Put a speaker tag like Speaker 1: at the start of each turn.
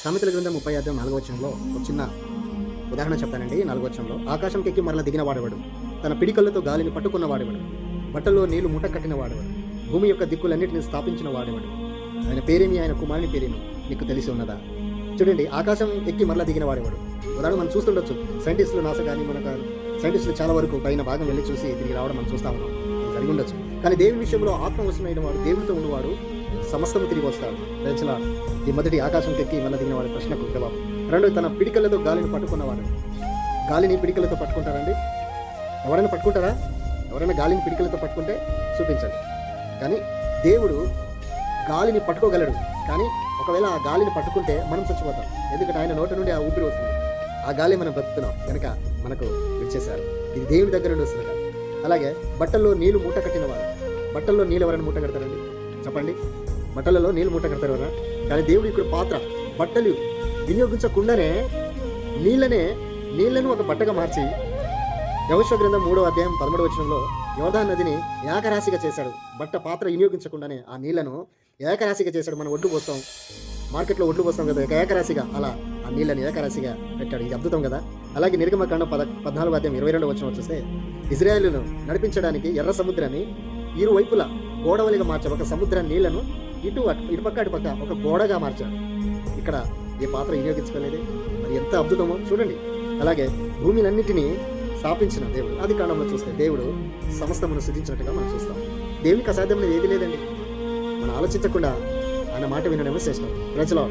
Speaker 1: సామెతల గ్రంథం 30 4 ఒక చిన్న ఉదాహరణ చెప్తానండి. 4 ఆకాశంకెక్కి మరల దిగిన వాడెవడు, తన పిడికలతో గాలిని పట్టుకున్న వాడెవడు, బట్టలో నీళ్లు మూట కట్టిన వాడెవడు, భూమి యొక్క దిక్కులన్నిటిని స్థాపించిన వాడెవడు, ఆయన పేరేమి, ఆయన కుమారుని పేరేమి నీకు తెలిసి ఉన్నదా? చూడండి, ఆకాశం ఎక్కి మరల దిగిన వాడెవడు. ఉదాహరణ మనం చూస్తుండొచ్చు, సైంటిస్టులు నాసా కానీ మనకు సైంటిస్టులు చాలా వరకు పైన భాగం వెళ్ళి చూసి తిరిగి రావడం మనం చూస్తా ఉన్నాం, జరిగి ఉండొచ్చు. కానీ దేవుని విషయంలో ఆత్మవశమైన వాడు, దేవునితో ఉన్నవాడు సమస్తము తిరిగి వస్తాడు. ప్రజల ఈ మొదటి ఆకాశంకెక్కి మళ్ళీ దిగిన వాడి ప్రశ్నకు జవాబు. రెండోది, తన పిడికలతో గాలిని పట్టుకున్నవాడు. గాలిని పిడికలతో పట్టుకుంటారండి? ఎవరైనా పట్టుకుంటారా? ఎవరైనా గాలిని పిడికలతో పట్టుకుంటే చూపించండి. కానీ దేవుడు గాలిని పట్టుకోగలడు. కానీ ఒకవేళ ఆ గాలిని పట్టుకుంటే మనం చచ్చిపోతాం. ఎందుకంటే ఆయన నోటి నుండి ఆ ఊపిరి వస్తుంది. ఆ గాలి మనం బ్రతుకుతున్నాం కనుక మనకు విడిచేశారు. ఇది దేవుని దగ్గర నుండి వస్తుంది కాదు. అలాగే బట్టల్లో నీళ్లు మూట కట్టినవాడు. బట్టల్లో నీళ్ళు ఎవరైనా మూట కడతారండి? చెప్పండి. బట్టలలో నీళ్ళు మూట కడతారు కదా. కానీ దేవుడు ఇక్కడ పాత్ర, బట్టలు వినియోగించకుండానే నీళ్లను ఒక బట్టగా మార్చి యెహోషువ గ్రంథం 3:13 యోర్దాను నదిని ఏకరాశిగా చేశాడు. బట్ట పాత్ర వినియోగించకుండానే ఆ నీళ్లను ఏకరాశిగా చేశాడు. మనం ఒడ్లు పోస్తాం, మార్కెట్లో ఒడ్లు పోస్తాం కదా, ఏకరాశిగా అలా ఆ నీళ్లను ఏకరాశిగా పెట్టాడు. ఇది అద్భుతం కదా. అలాగే నిర్గమకాండం 14:22 చూస్తే ఇజ్రాయేలును నడిపించడానికి ఎర్ర సముద్రాన్ని ఇరువైపులా గోడవలిగా మార్చాడు. ఒక సముద్ర నీళ్లను ఇటుపక్క అటుపక్క ఒక గోడగా మార్చాడు. ఇక్కడ ఈ పాత్ర వినియోగించుకోలేదే, మరి ఎంత అద్భుతమో చూడండి. అలాగే భూమిలన్నిటినీ స్థాపించిన దేవుడు. ఆది కాండంలో చూస్తే దేవుడు సమస్తమును సృజించినట్టుగా మనం చూస్తాం. దేవునికి అసాధ్యమైనది ఏది లేదండి. మనం ఆలోచించకుండా ఆయన మాట వినడమే శ్రేష్టం. ప్రజలో